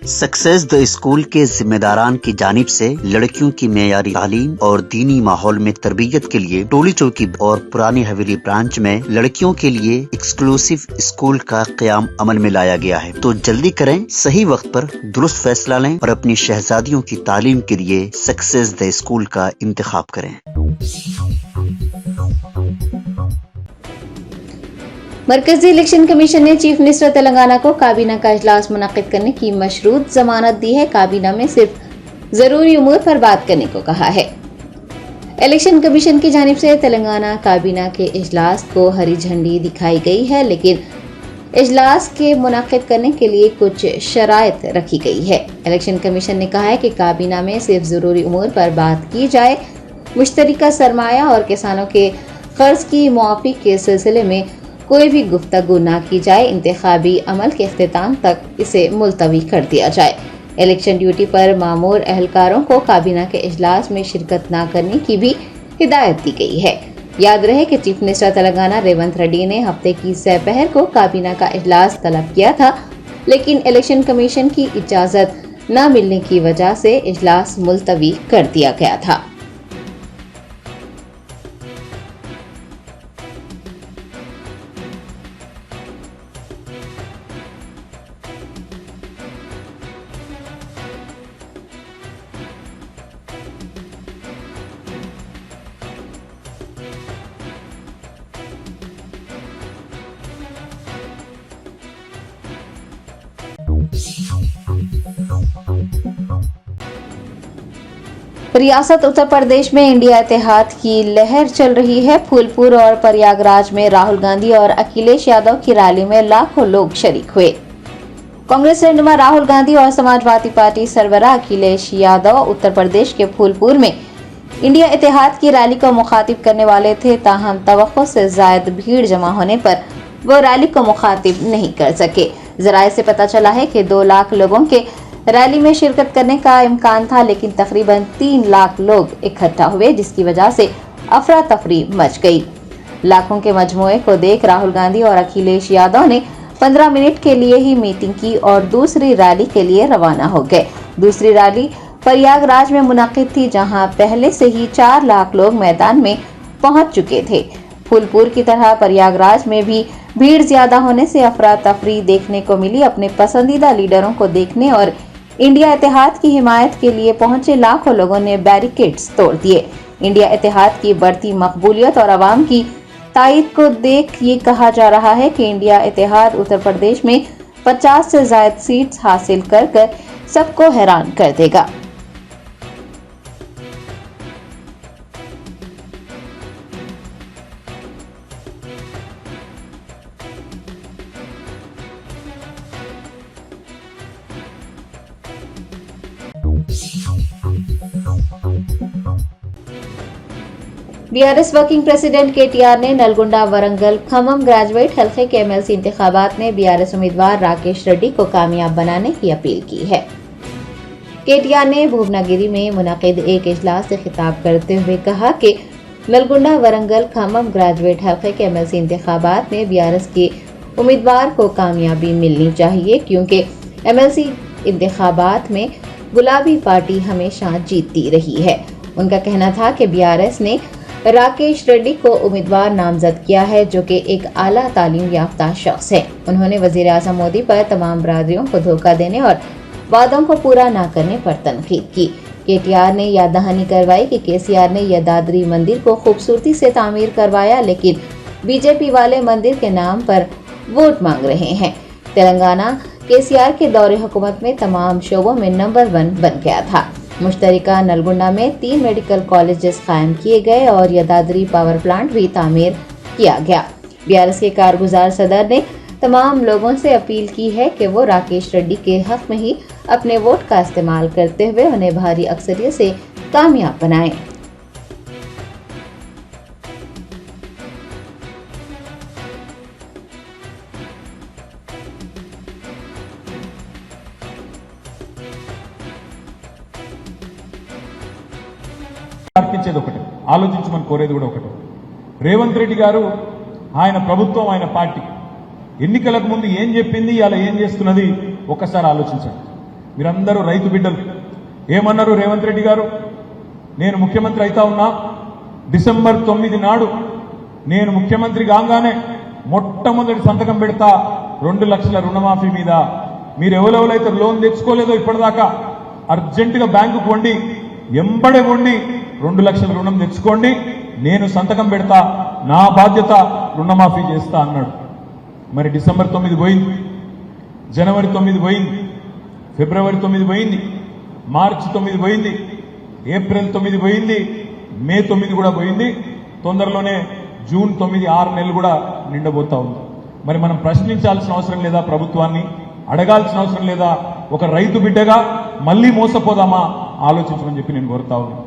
Success the school के जिम्मेदारान की जानिब से लड़कियों की मेयारी तालीम और दीनी माहौल में तरबियत के लिए टोली चौकी और पुरानी हवेली ब्रांच में लड़कियों के लिए एक्सक्लूसिव स्कूल का क़याम अमल में लाया गया है। तो जल्दी करें, सही वक्त पर दुरुस्त फैसला लें और अपनी शहजादियों की तालीम के लिए सक्सेस द स्कूल का इंतखाब करें। मरकजी इलेक्शन कमीशन ने चीफ मिनिस्टर तेलंगाना को काबीना का इजलास मुनक्किद करने की मशरूत जमानत दी है। काबीना में सिर्फ जरूरी उमूर पर बात करने को कहा है। इलेक्शन कमीशन की जानिब से तेलंगाना काबीना के इजलास को हरी झंडी दिखाई गई है, लेकिन इजलास के मुनक्किद करने के लिए कुछ शराइत रखी गई है। इलेक्शन कमीशन ने कहा है कि काबीना में सिर्फ जरूरी उमूर पर बात की जाए, मुश्तरका सरमाया और किसानों के कर्ज की मुआफी के सिलसिले में कोई भी गुफ्तगू ना की जाए। इंतखाबी अमल के इख्तिताम तक इसे मुलतवी कर दिया जाए। इलेक्शन ड्यूटी पर मामूर अहलकारों को काबीना के इजलास में शिरकत न करने की भी हिदायत दी गई है। याद रहे कि चीफ मिनिस्टर तेलंगाना रेवंत रेड्डी ने हफ्ते की दोपहर को काबीना का इजलास तलब किया था, लेकिन इलेक्शन कमीशन की इजाजत न मिलने की वजह से इजलास मुलतवी कर दिया गया था। रियासत उत्तर प्रदेश में इंडिया इत्तेहाद की लहर चल रही है। फूलपुर और प्रयागराज में राहुल गांधी और अखिलेश यादव की रैली में लाखों लोग शरीक हुए। कांग्रेस रहनुमा राहुल गांधी और समाजवादी पार्टी सरबराह अखिलेश यादव उत्तर प्रदेश के फूलपुर में इंडिया इत्तेहाद की रैली को मुखातिब करने वाले थे, ताहम तवक्को से ज्यादा भीड़ जमा होने पर वो रैली को मुखातिब नहीं कर सके। जराये से पता चला है कि 2 लाख लोगों के रैली में शिरकत करने का इम्कान था, लेकिन तकरीबन 3 लाख लोग इकट्ठा हुए, जिसकी वजह से अफरा तफरी मच गई। लाखों के मजमुए को देख राहुल गांधी और अखिलेश यादव ने 15 मिनट के लिए ही मीटिंग की और दूसरी रैली के लिए रवाना हो गए। दूसरी रैली प्रयागराज में मुनक्किद थी, जहां पहले से ही 4 लाख लोग मैदान में पहुंच चुके थे। फूलपुर की तरह प्रयागराज में भी भीड़ ज्यादा होने से अफरा तफरी देखने को मिली। अपने पसंदीदा लीडरों को देखने और इंडिया इत्तेहाद की हिमायत के लिए पहुंचे लाखों लोगों ने बैरिकेड्स तोड़ दिए। इंडिया इत्तेहाद की बढ़ती मकबूलियत और आवाम की तायद को देख ये कहा जा रहा है कि इंडिया इत्तेहाद उत्तर प्रदेश में 50 से ज्यादा सीट्स हासिल कर सबको हैरान कर देगा। बीआरएस वर्किंग प्रेसिडेंट केटीआर ने नलगुंडा वरंगल खम्मम ग्रेजुएट हल्के के एमएलसी इंतखाबात में बीआरएस उम्मीदवार राकेश रेड्डी को कामयाब बनाने की अपील की है। केटीआर ने भुवनागिरी में मुनक्किद एक इजलास से खिताब करते हुए कहा कि नलगुंडा वरंगल खम्मम ग्रेजुएट हल्के के एमएलसी इंतखाबात में बीआरएस के उम्मीदवार को कामयाबी मिलनी चाहिए, क्योंकि एमएलसी इंतखाबात में गुलाबी पार्टी हमेशा जीतती रही है। उनका कहना था कि बीआरएस ने राकेश रेड्डी को उम्मीदवार नामजद किया है, जो कि एक आला तालीम याफ्ता शख्स है। उन्होंने वजीर आज़म मोदी पर तमाम बरादरियों को धोखा देने और वादों को पूरा न करने पर तनकीद की। केटीआर ने याद दहानी करवाई कि केसीआर ने यदाद्री मंदिर को खूबसूरती से तामीर करवाया, लेकिन बीजेपी वाले मंदिर के नाम पर वोट मांग रहे हैं। तेलंगाना केसीआर के दौरे हुकूमत में तमाम शोबों में नंबर 1 बन गया था। मुश्तरका नलगुंडा में 3 मेडिकल कॉलेजेस कायम किए गए और यदाद्री पावर प्लांट भी तामीर किया गया। बीआरएस के कारगुजार सदर ने तमाम लोगों से अपील की है कि वो राकेश रेड्डी के हक में ही अपने वोट का इस्तेमाल करते हुए उन्हें भारी अक्सरियत से कामयाब बनाएं। అర్పించేది ఒకటి, ఆలోచించమని కోరేది కూడా ఒకటి. రేవంత్ రెడ్డి గారు ఆయన ప్రభుత్వం ఆయన పార్టీ ఎన్నికలకు ముందు ఏం చెప్పింది, అలా ఏం చేస్తున్నది ఒక్కసారి ఆలోచించండి. మీరందరూ రైతు బిడ్డలు. ఏమన్నారు రేవంత్ రెడ్డి గారు? నేను ముఖ్యమంత్రి అయితా ఉన్నా, డిసెంబర్ 9 నాడు నేను ముఖ్యమంత్రి కాగానే మొట్టమొదటి సంతకం పెడతా 2 లక్షల రుణమాఫీ మీద. మీరు ఎవరెవరైతే లోన్ తెచ్చుకోలేదో ఇప్పటిదాకా అర్జెంటుగా బ్యాంకుకు వండి ఎంబడే వండి 2 లక్షల రుణం తెచ్చుకోండి, నేను సంతకం పెడతా, నా బాధ్యత రుణమాఫీ చేస్తా అన్నాడు. మరి డిసెంబర్ 9 పోయింది, జనవరి 9 పోయింది, ఫిబ్రవరి 9 పోయింది, మార్చి 9 పోయింది, ఏప్రిల్ 9 పోయింది, మే 9 కూడా పోయింది. తొందరలోనే జూన్ 9, 6 నెలలు కూడా నిండబోతా ఉంది. మరి మనం ప్రశ్నించాల్సిన అవసరం లేదా? ప్రభుత్వాన్ని అడగాల్సిన అవసరం లేదా? ఒక రైతు బిడ్డగా మళ్ళీ మోసపోదామా? ఆలోచించమని చెప్పి నేను కోరుతా ఉన్నాను.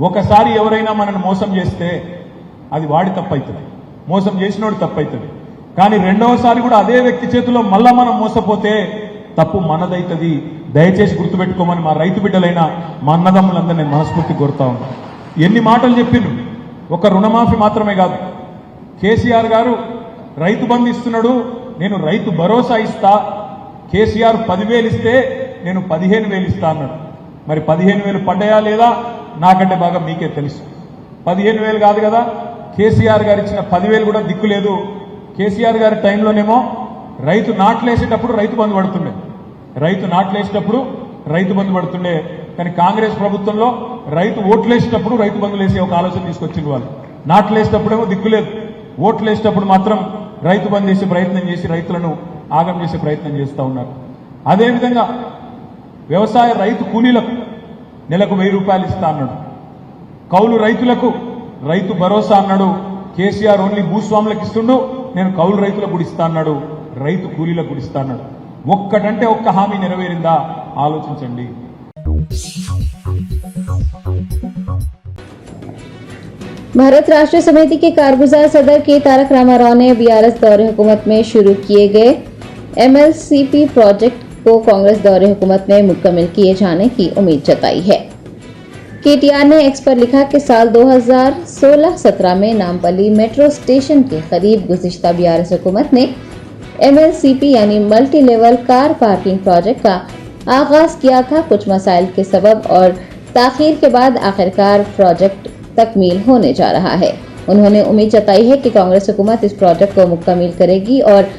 ఒకసారి ఎవరైనా మనల్ని మోసం చేస్తే అది వాడి తప్పవుతుంది, మోసం చేసినోడు తప్పవుతుంది. కానీ రెండవసారి కూడా అదే వ్యక్తి చేతిలో మళ్ళా మనం మోసపోతే తప్పు మనదైతుంది. దయచేసి గుర్తుపెట్టుకోమని మా రైతు బిడ్డలైన మా అన్నదమ్ములందరూ నేను మనస్ఫూర్తి కోరుతా ఉన్నాను. ఎన్ని మాటలు చెప్పిండ్రు, ఒక రుణమాఫీ మాత్రమే కాదు. కేసీఆర్ గారు రైతు బంధు ఇస్తున్నాడు, నేను రైతు భరోసా ఇస్తా. కేసీఆర్ 10,000 ఇస్తే నేను 15,000 ఇస్తా అన్నాడు. మరి 15,000 పడ్డాయా లేదా నాకంటే బాగా మీకే తెలుసు. 15,000 కాదు కదా, కేసీఆర్ గారు ఇచ్చిన 10,000 కూడా దిక్కులేదు. కేసీఆర్ గారి టైంలోనేమో రైతు నాట్లేసేటప్పుడు రైతు బంధు పడుతుండే, కానీ కాంగ్రెస్ ప్రభుత్వంలో రైతు ఓట్లేసేటప్పుడు రైతు బంధులు వేసే ఒక ఆలోచన తీసుకొచ్చింది. వాళ్ళు నాట్లేసేటప్పుడేమో దిక్కులేదు, ఓట్లేసేటప్పుడు మాత్రం రైతు బంధు చేసే ప్రయత్నం చేసి రైతులను ఆగం చేసే ప్రయత్నం చేస్తూ ఉన్నారు. అదేవిధంగా వ్యవసాయ రైతు కూలీలకు నెలకు 1000 రూపాయలు ఇస్తా అన్నాడు. కౌలు రైతులకు రైతు భరోసా అన్నాడు. కేసీఆర్ ఓన్లీ భూస్వాములకు ఇస్తుండు, నేను కౌలు రైతులకు కూడా ఇస్తా అన్నాడు, రైతు కూలీలకు కూడా ఇస్తా అన్నాడు. ఒక్కటంటే ఒక్క హామీ నెరవేరిందా? ఆలోచించండి. भारत राष्ट्र समिति के कारगुजार सदर के तारक रामाराव ने बीआरएस दौरे हुकूमत में शुरू किए गए एमएलसीपी प्रोजेक्ट को कांग्रेस दौरे हुकूमत में मुकम्मल किए जाने की उम्मीद जताई है। केटीआर ने एक्स पर लिखा कि साल 2016-17 में नामपल्ली मेट्रो स्टेशन के करीब गुज़िश्ता बीआरएस हुकूमत ने एमएलसीपी यानी multi level car parking project का आगाज किया था। कुछ मसाइल के सबब और ताखीर के बाद आखिरकार प्रोजेक्ट तकमील होने जा रहा है। उन्होंने उम्मीद जताई है कि कांग्रेस हुकूमत इस प्रोजेक्ट को मुकम्मल करेगी और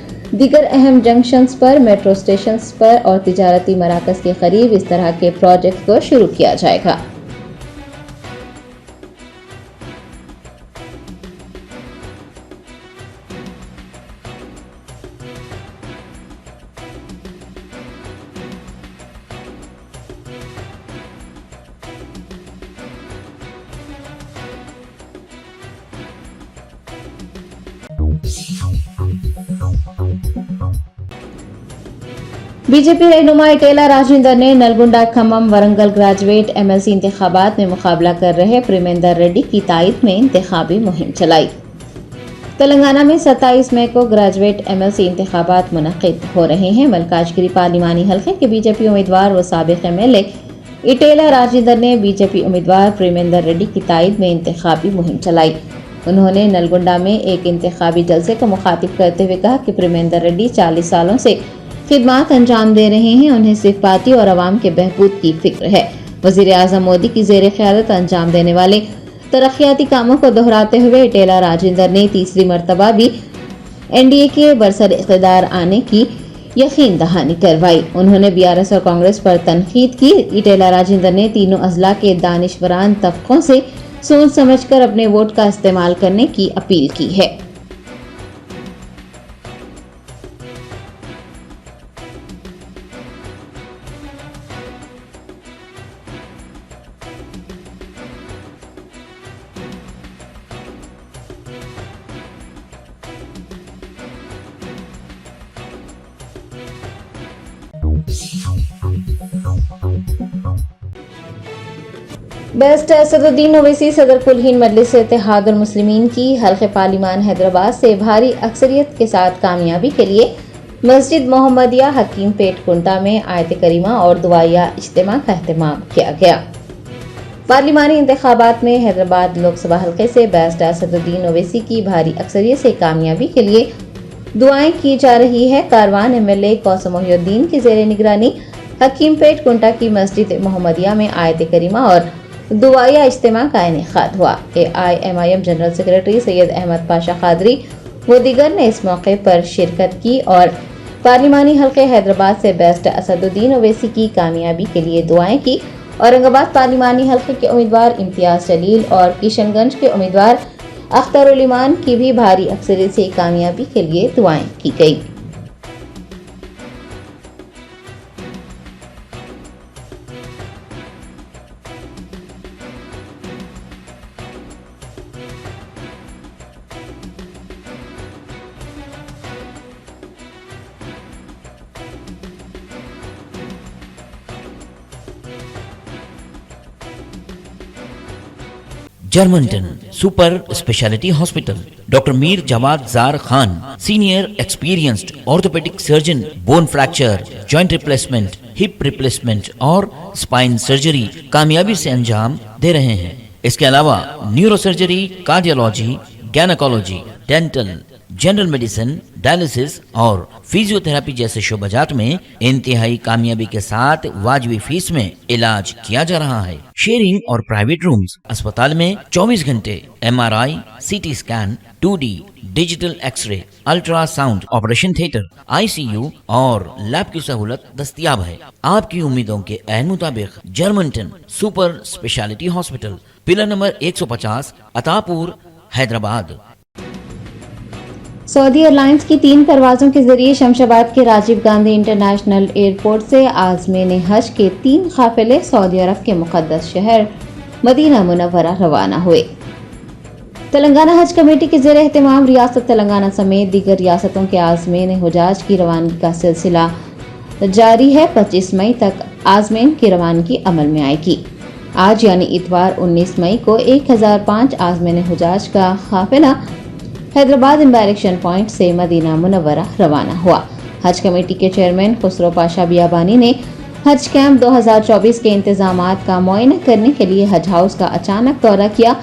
दीगर अहम जंक्शंस पर, मेट्रो स्टेशंस पर और तिजारती मराकज के करीब इस तरह के प्रोजेक्ट को शुरू किया जाएगा। बीजेपी रहनुमा इटेला राजेंद्र ने नलगुंडा, खम्मम, वरंगल ग्रेजुएट एमएलसी इंतखाबात में मुकाबला कर रहे प्रेमेंद्र रेड्डी की तायद में इंतखाबी मुहिम चलाई। तेलंगाना में 27 मई को ग्रेजुएट एमएलसी इंतखाबात मुनक्किद हो रहे हैं। मलकाजगिरी पार्लिमानी हल्के के बीजेपी उम्मीदवार व साबिक एमएलए इटेला राजेंद्र ने बीजेपी उम्मीदवार प्रेमेंद्र रेड्डी की तायद में इंतखाबी मुहिम चलाई। उन्होंने नलगुंडा में एक इंतखाबी जलसे को मुखातिब करते हुए कहा कि प्रेमेंद्र रेड्डी 40 सालों से खिदमात अंजाम दे रहे हैं, उन्हें सिर्फ पार्टी और आवाम के बहबूद की फिक्र है। वजीर आजम मोदी की जेर क़यादत अंजाम देने वाले तरक्याती कामों को दोहराते हुए इटेला राजेंद्र ने तीसरी मरतबा भी एनडीए के बरसर इक़्तिदार आने की यकीन दहानी करवाई। उन्होंने बीआरएस और कांग्रेस पर तनकीद की। इटेला राजेंद्र ने तीनों अजला के दानिशवरान तबकों से सोच समझकर अपने वोट का इस्तेमाल करने की अपील की है। बेस्ट असदुद्दीन ओवैसी सदर कुल हिंद मजलिस इत्तेहादुल मुस्लिमीन की हल्के पार्लिमान हैदराबाद से भारी अक्सरियत के साथ कामयाबी के लिए मस्जिद मोहम्मदिया हकीम पेट कुंटा में आयत करीमा और दुआया इज्तिमा का अहतमाम किया गया। पार्लिमानी इंतखाबात में हैदराबाद लोकसभा हल्के से बेस्ट असदुद्दीन ओवैसी की भारी अक्सरियत से कामयाबी के लिए दुआएं की जा रही है। कारवान एमएलए कौसम मोहिउद्दीन की जेर निगरानी हकीमपेट कुंटा की मस्जिद मोहम्मदिया में आयत करीमा और दुआया इज्तिमा का इनेकाद हुआ। AIMIM general secretary Syed Ahmed Pasha Qadri व दीगर ने इस मौके पर शिरकत की और पार्लिमानी हल्के हैदराबाद से बेस्ट असदुद्दीन ओवैसी की कामयाबी के लिए दुआएं की। औरंगाबाद पार्लिमानी हल्के के उम्मीदवार इम्तियाज जलील और किशनगंज के उम्मीदवार अख्तर उल ईमान की भी भारी अक्सरियत से कामयाबी के लिए दुआएं की गई। Germantown super speciality hospital, doctor Mir Jawad Zar Khan, senior experienced orthopaedic surgeon, bone fracture, joint replacement, hip replacement और स्पाइन सर्जरी कामयाबी से अंजाम दे रहे हैं। इसके अलावा neuro surgery, cardiology, gynaecology, dental, general medicine, dialysis और फिजियोथेरेपी जैसे शोबाजात में इंतहाई कामयाबी के साथ वाजबी फीस में इलाज किया जा रहा है। शेयरिंग और प्राइवेट रूम्स, अस्पताल में 24 घंटे MRI, CT scan, 2D digital x-ray, ultrasound, operation theatre, ICU और लैब की सहूलत दस्तयाब है। आपकी उम्मीदों के ऐन मुताबिक जर्मनटन super speciality hospital, pillar number 150, Attapur, Hyderabad. Saudi Airlines की 3 परवाजों के जरिए शमशाबाद के राजीव गांधी इंटरनेशनल एयरपोर्ट से आज़मीन हज के 3 काफिले सऊदी अरब के मुकद्दस शहर मदीना मुनव्वरा रवाना हुए। तेलंगाना हज कमेटी के ज़ेर एहतमाम रियासत तेलंगाना समेत दीगर रियासतों के आज़मीन हुजाज की रवानगी का सिलसिला जारी है। 25 मई तक आज़मीन की रवानगी अमल में आएगी। आज यानी इतवार 19 मई को 1005 आज़मीन हुजाज का काफिला हैदराबाद डायरेक्शन पॉइंट से मदीना मुनव्वरा रवाना हुआ। हज कमेटी के चेयरमैन खुसरो पाशा बियाबानी ने हज कैंप 2024 के इंतजामात का मुआयना करने के लिए हज हाउस का अचानक दौरा किया।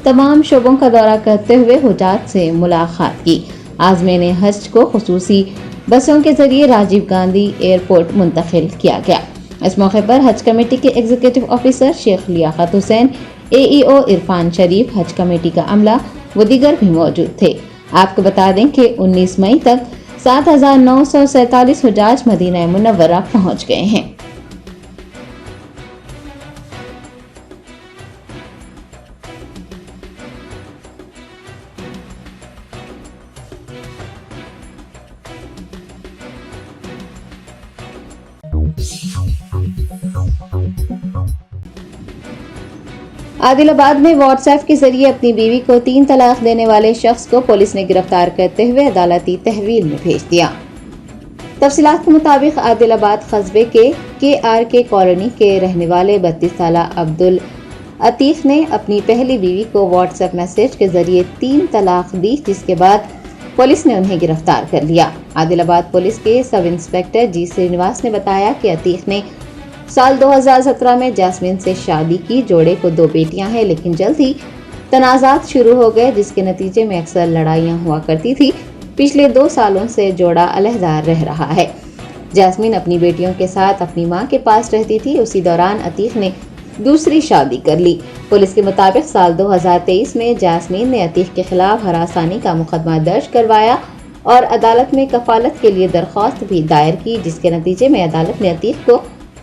तमाम शोबों का दौरा करते हुए हुजाज से मुलाकात की। आज़मीन हज को खुसूसी बसों के जरिए राजीव गांधी एयरपोर्ट मुंतकिल किया गया। इस मौके पर हज कमेटी के executive officer Sheikh Liaquat Hussain, AEO Irfan Sharif, Haj committee का अमला वो दीगर भी मौजूद थे। आपको बता दें कि 19 मई तक 7,947 हुजाज मदीना मुनव्वरा पहुंच गए हैं। आदिलाबाद में व्हाट्सएप के जरिए अपनी बीवी को 3 तलाक देने वाले शख्स को पुलिस ने गिरफ्तार करते हुए अदालती तहवील में भेज दिया। तफसीलात के मुताबिक आदिलाबाद कस्बे के KRK कॉलोनी के रहने वाले 32 साल अब्दुल अतीक ने अपनी पहली बीवी को व्हाट्सएप मैसेज के जरिए 3 तलाक दी, जिसके बाद पुलिस ने उन्हें गिरफ्तार कर लिया। आदिलाबाद पुलिस के सब इंस्पेक्टर G श्रीनिवास ने बताया कि अतीक ने साल 2017 में जैस्मिन से शादी की। जोड़े को 2 बेटियां हैं, लेकिन जल्द ही तनाजात शुरू हो गए, जिसके नतीजे में अक्सर लड़ाइयां हुआ करती थी। पिछले 2 सालों से जोड़ा अलहदा रह रहा है। जैस्मिन अपनी बेटियों के साथ अपनी मां के पास रहती थी। उसी दौरान अतीक ने दूसरी शादी कर ली। पुलिस के मुताबिक साल 2023 में जैस्मिन ने अतीक के खिलाफ हरासानी का मुकदमा दर्ज करवाया और अदालत में कफालत के लिए दरख्वास्त भी दायर की, जिसके नतीजे में अदालत ने अतीक को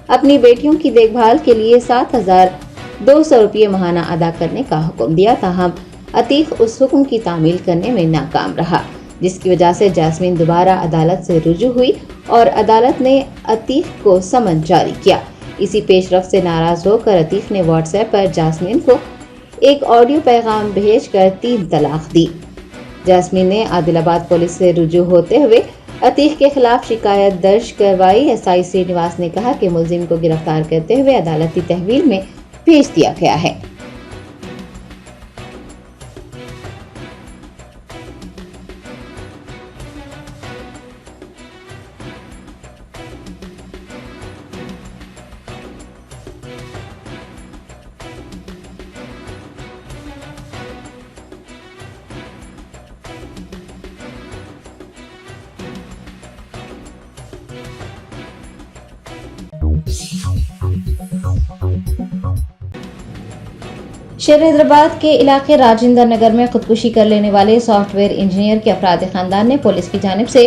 अपनी बेटियों की देखभाल के लिए 7,200 रुपये माहाना अदा करने का हुक्म दिया। ताहम अतीक उस हुक्म की तामील करने में नाकाम रहा, जिसकी वजह से जैस्मिन दोबारा अदालत से रुजू हुई और अदालत ने अतीक को समन जारी किया। इसी पेशरफ्त से नाराज होकर अतीक ने व्हाट्सएप पर जैस्मिन को एक ऑडियो पैगाम भेजकर 3 तलाक दी। जैस्मिन ने आदिलाबाद पुलिस से रुजू होते हुए अतीक के खिलाफ शिकायत दर्ज करवाई। SI श्रीनिवास ने कहा कि मुलजिम को गिरफ्तार करते हुए अदालती तहवील में भेज दिया गया है। शहर हैदराबाद के इलाके राजेंद्र नगर में खुदकुशी कर लेने वाले सॉफ्टवेयर इंजीनियर के अपराधी खानदान ने पुलिस की जानिब से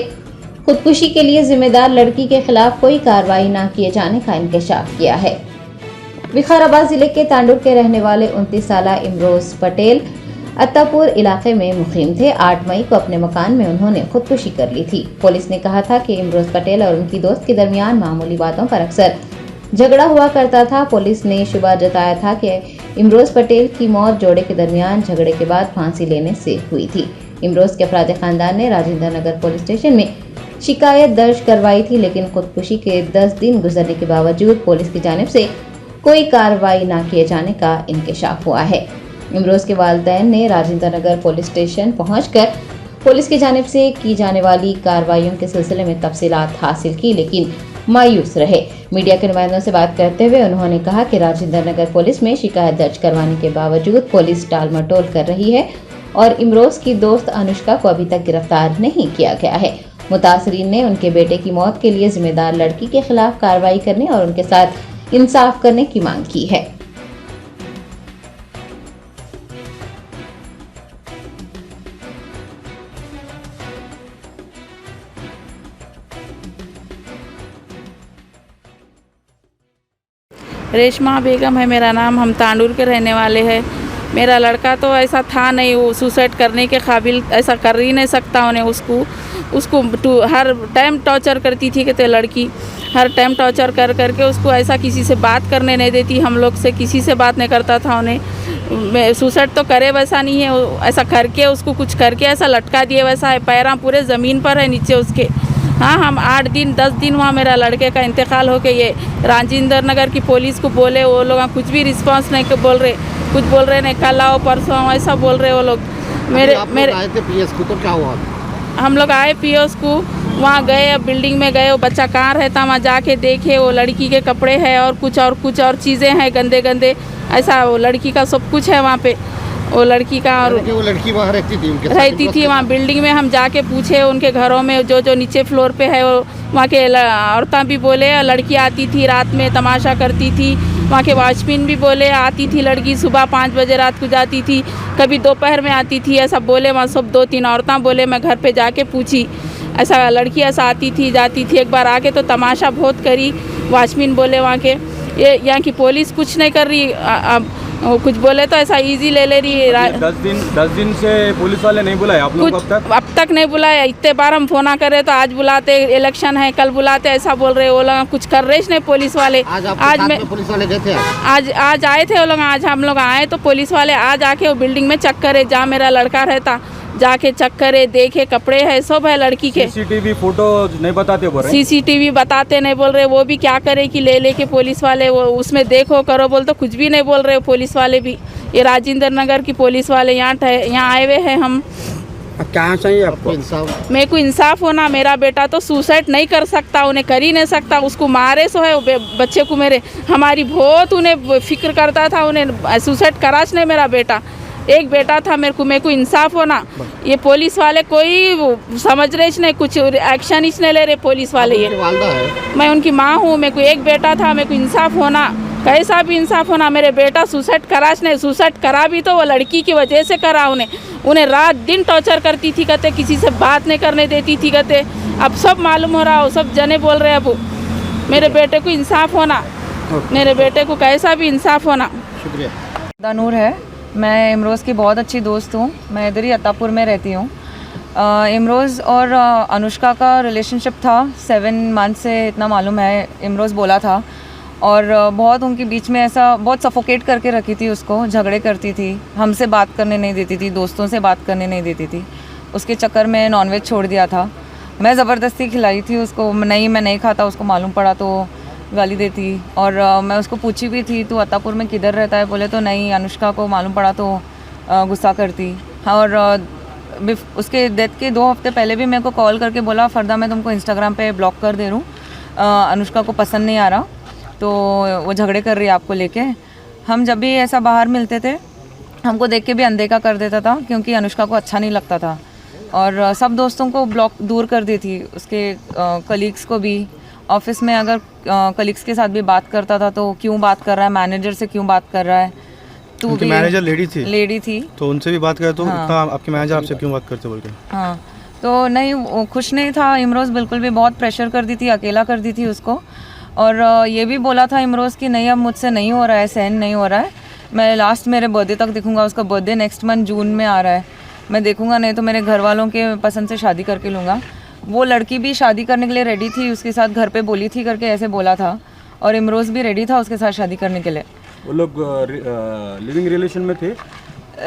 खुदकुशी के लिए जिम्मेदार लड़की के खिलाफ कोई कार्रवाई न किए जाने का इंकशाफ किया है। विकाराबाद जिले के तांडुर के रहने वाले 29 साल इमरोज पटेल अत्तापुर इलाके में मुकीम थे। 8 मई को अपने मकान में उन्होंने खुदकुशी कर ली थी। पुलिस ने कहा था कि इमरोज पटेल और उनकी दोस्त के दरमियान मामूली बातों पर अक्सर झगड़ा हुआ करता था। पुलिस ने शुबा जताया था कि इमरोज पटेल की मौत जोड़े के दरमियान झगड़े के बाद फांसी लेने से हुई थी। इमरोज के अपराधी खानदान ने राजेंद्र नगर पुलिस स्टेशन में शिकायत दर्ज करवाई थी, लेकिन खुदकुशी के 10 दिन गुजरने के बावजूद पुलिस की जानिब से कोई कार्रवाई न किए जाने का इंकशाफ हुआ है। इमरोज के वालिदैन ने राजेंद्र नगर पुलिस स्टेशन पहुंचकर पुलिस की जानिब से की जाने वाली कार्रवाइयों के सिलसिले में तफसीलात हासिल की, लेकिन मायूस रहे। मीडिया के नुमाइंदों से बात करते हुए उन्होंने कहा कि राजेंद्र नगर पुलिस में शिकायत दर्ज करवाने के बावजूद पुलिस टाल मटोल कर रही है और इमरोज की दोस्त अनुष्का को अभी तक गिरफ्तार नहीं किया गया है। मुतासरीन ने उनके बेटे की मौत के लिए जिम्मेदार लड़की के खिलाफ कार्रवाई करने और उनके साथ इंसाफ करने की मांग की है। रेशमा बेगम है मेरा नाम। हम तांडुर के रहने वाले हैं। मेरा लड़का तो ऐसा था नहीं, वो सुसाइड करने के काबिल, ऐसा कर ही नहीं सकता। उन्हें उसको हर टाइम टॉर्चर करती थी कि लड़की हर टाइम टॉर्चर कर करके उसको ऐसा किसी से बात करने नहीं देती। हम लोग से किसी से बात नहीं करता था। उन्हें सुसाइड तो करे वैसा नहीं है, ऐसा करके उसको कुछ करके ऐसा लटका दिए वैसा है। पैरां पूरे ज़मीन पर है नीचे उसके। हाँ, हम 8 दिन 10 दिन वहाँ मेरा लड़के का इंतकाल हो के ये राजेंद्र नगर की पुलिस को बोले, वो लोग कुछ भी रिस्पांस नहीं बोल रहे, कुछ बोल रहे नहीं, कल आओ परसों ऐसा बोल रहे वो लोग। मेरे आए थे पीएस को, तो क्या हुआ? हम लोग आए पीएस को, वहाँ गए, बिल्डिंग में गए, वो बच्चा कहाँ रहता वहाँ जाके देखे, वो लड़की के कपड़े हैं और कुछ और चीज़ें हैं गंदे गंदे, ऐसा वो लड़की का सब कुछ है वहाँ पे। वो लड़की का और वो लड़की वहाँ रहती थी वहाँ बिल्डिंग में। हम जाके पूछे उनके घरों में, जो नीचे फ्लोर पे है, वो वहाँ के औरतें भी बोले लड़की आती थी रात में तमाशा करती थी। वहाँ के वॉचमैन भी बोले आती थी लड़की, सुबह 5 बजे रात को जाती थी, कभी दोपहर में आती थी, ऐसा बोले। वहाँ सब 2-3 औरतें बोले। मैं घर पे जाके पूछी, ऐसा लड़की ऐसा आती थी जाती थी। एक बार आके तो तमाशा बहुत करी। वॉचमैन बोले वहाँ के, ये यहाँ की पुलिस कुछ नहीं कर रही। अब कुछ बोले तो ऐसा इजी ले रही है। 10 दिन से पुलिस वाले नहीं बुलाए आप लोग? अब तक नहीं बुलाया। इतने बार हम फोन करे तो आज बुलाते, इलेक्शन है कल बुलाते, ऐसा बोल रहे। वो लोग कुछ कर रहे नहीं पुलिस वाले। आज में पुलिस वाले गए थे? आज आए थे वो लोग। आज हम लोग आए तो पुलिस वाले आज आके वो बिल्डिंग में चेक करे जहाँ मेरा लड़का रहता, जाके चेक करे, देखे कपड़े है सब है लड़की के। सीसीटीवी फोटो नहीं बताते बोल रहे? सीसीटीवी बताते नहीं बोल रहे। वो भी क्या करे कि ले लेके पुलिस वाले वो उसमें देखो करो बोल तो कुछ भी नहीं बोल रहे पुलिस वाले भी। ये राजेंद्र नगर की पुलिस वाले यहाँ आए हुए हैं। हम क्या चाहिए आपको? इंसाफ। मेरे को इंसाफ होना। मेरा बेटा तो सुसाइड नहीं कर सकता, उन्हें कर ही नहीं सकता। उसको मारे सो है बच्चे को मेरे। हमारी बहुत उन्हें फिक्र करता था, उन्हें सुसाइड कराच नहीं मेरा बेटा। एक बेटा था मेरे को इंसाफ होना। ये पुलिस वाले कोई समझ रहे नहीं, कुछ एक्शन ही नहीं ले रहे पुलिस वाले। ये मैं उनकी माँ हूँ, मेरे को एक बेटा था, मेरे को इंसाफ होना, कैसा भी इंसाफ होना। मेरे बेटा सुसाइड कराच नहीं, सुसाइड करा भी तो वो लड़की की वजह से करा। उन्हें रात दिन टॉर्चर करती थी, कहते किसी से बात नहीं करने देती थी, कहते। अब सब मालूम हो रहा हो, सब जने बोल रहे अब मेरे बेटे को इंसाफ होना, मेरे बेटे को कैसा भी इंसाफ होना। शुक्रिया। दानूर है, मैं इमरोज़ की बहुत अच्छी दोस्त हूँ। मैं इधर ही अत्तापुर में रहती हूँ। इमरोज़ और अनुष्का का रिलेशनशिप था 7 मंथ से, इतना मालूम है। इमरोज़ बोला था और बहुत उनके बीच में ऐसा बहुत सफोकेट करके रखी थी उसको। झगड़े करती थी, हमसे बात करने नहीं देती थी, दोस्तों से बात करने नहीं देती थी। उसके चक्कर में नॉनवेज छोड़ दिया था। मैं ज़बरदस्ती खिलाई थी उसको। मैं नहीं खाता, उसको मालूम पड़ा तो गाली देती। और मैं उसको पूछी भी थी तू अत्तापुर में किधर रहता है, बोले तो नहीं, अनुष्का को मालूम पड़ा तो गुस्सा करती। और उसके डेथ के 2 हफ्ते पहले भी मेरे को कॉल करके बोला फरदा मैं तुमको इंस्टाग्राम पे ब्लॉक कर दे रहा हूँ, अनुष्का को पसंद नहीं आ रहा, तो वो झगड़े कर रही है आपको लेके। हम जब भी ऐसा बाहर मिलते थे हमको देख के भी अनदेखा कर देता था, क्योंकि अनुष्का को अच्छा नहीं लगता था। और सब दोस्तों को ब्लॉक दूर कर दी थी, उसके कलीग्स को भी। ऑफिस में अगर कलीग्स के साथ भी बात करता था तो क्यों बात कर रहा है, मैनेजर से क्यों बात कर रहा है, तू उनकी भी मैनेजर लेडी थी तो उनसे भी बात करे तो हाँ। इतना आपके मैनेजर आपसे क्यों बात करते बोल के? हाँ, तो नहीं वो खुश नहीं था इमरोज़, बिल्कुल भी। बहुत प्रेशर कर दी थी, अकेला कर दी थी उसको। और ये भी बोला था इमरोज़ कि नहीं अब मुझसे नहीं हो रहा है, सहन नहीं हो रहा है, मैं लास्ट मेरे बर्थडे तक देखूंगा। उसका बर्थडे नेक्स्ट मंथ जून में आ रहा है, मैं देखूंगा, नहीं तो मेरे घर वालों के पसंद से शादी करके लूँगा। वो लड़की भी शादी करने के लिए रेडी थी, उसके साथ घर पे बोली थी करके ऐसे बोला था, और इमरोज़ भी रेडी था उसके साथ शादी करने के लिए। वो लोग लिविंग रिलेशन में थे?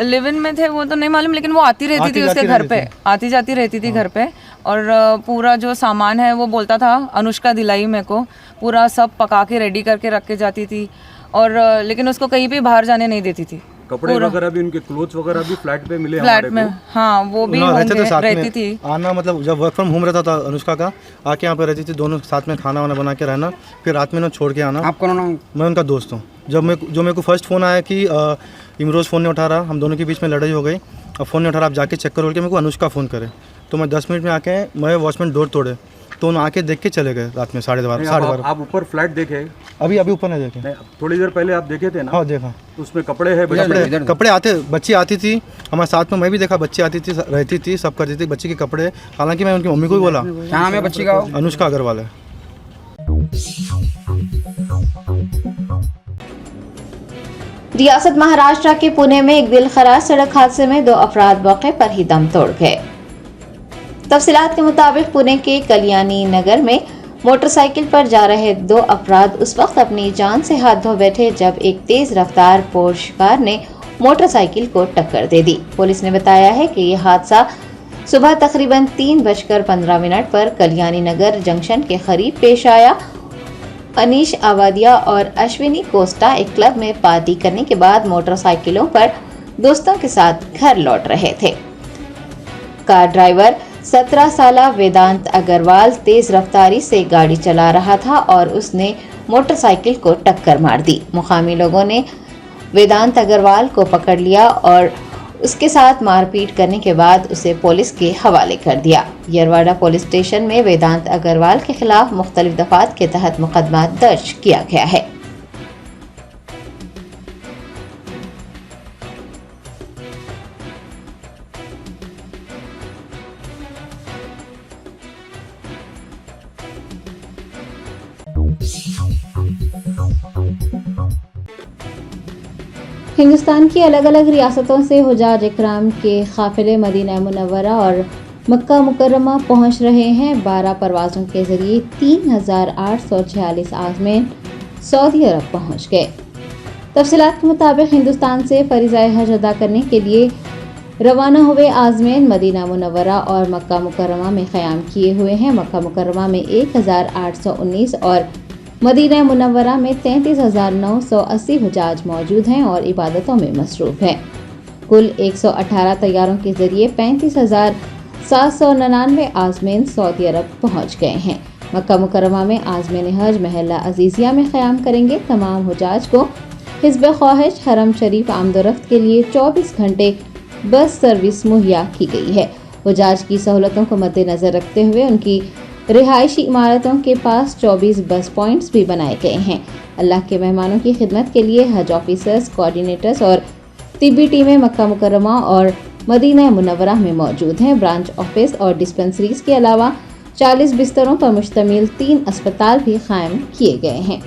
लिव इन में थे वो तो नहीं मालूम, लेकिन वो आती रहती थी उसके घर पे, आती जाती रहती थी घर पे। और पूरा जो सामान है वो बोलता था अनुष्का दिलाई मेरे को, पूरा सब पका के रेडी करके रख के जाती थी। और लेकिन उसको कहीं भी बाहर जाने नहीं देती थी। कपड़े वगैरह भी, उनके क्लोथ्स वगैरह भी फ्लैट पे मिले फ्लैट में? हाँ, वो भी रहती थी। आना मतलब जब वर्क फ्रॉम होम रहता था अनुष्का का, आके यहाँ पे रहती थी, दोनों साथ में खाना वाना बना के रहना, फिर रात में ना छोड़ के आना। आप कौन हो? मैं उनका दोस्त हूँ। जब मेरे को फर्स्ट फ़ोन आया कि इमरोज़ फ़ोन नहीं उठा रहा, हम दोनों के बीच में लड़ाई हो गई, अब फ़ोन नहीं उठा रहा, आप जाके चेक करो बोल के मेरे को अनुष्का फ़ोन करे, तो मैं 10 मिनट में आके मैं वॉचमैन डोर तोड़े, तो उन्होंने आके देख के चले गए रात में 12:30। आप ऊपर फ्लैट देखे? अभी ऊपर नहीं देखे। थोड़ी देर पहले आप देखे थे ना? हाँ देखा। तो उसमें कपड़े है? कपड़े आते, बच्ची आती थी हमारे साथ में, मैं भी देखा, बच्ची आती थी, रहती थी, सब करती थी, बच्ची के कपड़े। हालांकि मैं उनकी मम्मी को भी बोला। क्या नाम है बच्ची का? अनुष्का अग्रवाल है। रियासत महाराष्ट्र के पुणे में एक दिलखराज सड़क हादसे में 2 अफराद मौके पर ही दम तोड़ गए। तफसीलात के मुताबिक पुणे के कल्याणी नगर में मोटरसाइकिल पर जा रहे 2 अफराद उस वक्त अपनी जान से हाथ धो बैठे जब एक तेज रफ्तार पोर्श कार ने मोटरसाइकिल को टक्कर दे दी। पुलिस ने बताया है कि यह हादसा सुबह तकरीबन 3:15 पर कल्याणी नगर जंक्शन के करीब पेश आया। अनीश आवादिया और अश्विनी कोस्टा एक क्लब में पार्टी करने के बाद मोटरसाइकिलों पर दोस्तों के साथ घर लौट रहे थे। कार ड्राइवर 17 साला वेदांत अग्रवाल तेज रफ्तारी से गाड़ी चला रहा था और उसने मोटरसाइकिल को टक्कर मार दी। मुकामी लोगों ने वेदांत अग्रवाल को पकड़ लिया और उसके साथ मारपीट करने के बाद उसे पुलिस के हवाले कर दिया। यरवाड़ा पुलिस स्टेशन में वेदांत अग्रवाल के खिलाफ मुख्तलिफ दफात के तहत मुकदमा दर्ज किया गया है। हिंदुस्तान की अलग अलग रियासतों से हुजाज इकराम के काफिले मदीना मुनव्वरा और मक्का मुकर्रमा पहुंच रहे हैं। 12 परवाज़ों के जरिए 3,846 आज़मीन सऊदी अरब पहुंच गए। तफसीलात के मुताबिक हिंदुस्तान से फरीज़ाए हज अदा करने के लिए रवाना हुए आज़मीन मदीना मुनव्वरा और मक्का मुकर्रमा में क़याम किए हुए हैं। मक्का मुकर्रमा में 1,819 और मदीना मुनव्वरा में 33,980 हुजाज मौजूद हैं और इबादतों में मसरूफ़ हैं। कुल 118 तैयारों के जरिए 35,799 आज़मीन सऊदी अरब पहुंच गए हैं। मक्का मुकर्रमा में आज़मीन हज महल्ला अजीज़िया में क़याम करेंगे। तमाम हुजाज को हिज़्ब ख्वाहिश हरम शरीफ आमदोरफ्त के लिए 24 घंटे बस सर्विस मुहैया की गई है। हुजाज की सहूलतों को मद्देनज़र रखते हुए उनकी रिहायशी इमारतों के पास 24 बस पॉइंट्स भी बनाए गए हैं। अल्लाह के मेहमानों की खिदमत के लिए हज ऑफिसर्स, कोऑर्डिनेटर्स और तिब्बी टीमें मक्का मुकर्रमा और मदीना मुनव्वरा में मौजूद हैं। ब्रांच ऑफिस और डिस्पेंसरीज के अलावा 40 बिस्तरों पर मुश्तमिल 3 अस्पताल भी कायम किए गए हैं।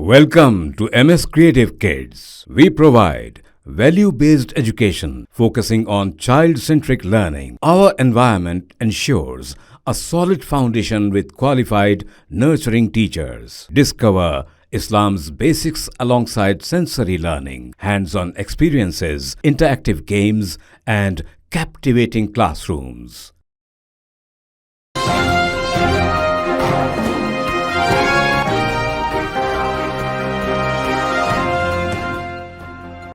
Welcome to MS Creative Kids. We provide value-based education focusing on child-centric learning. Our environment ensures a solid foundation with qualified, nurturing teachers. Discover Islam's basics alongside sensory learning, hands-on experiences, interactive games, and captivating classrooms.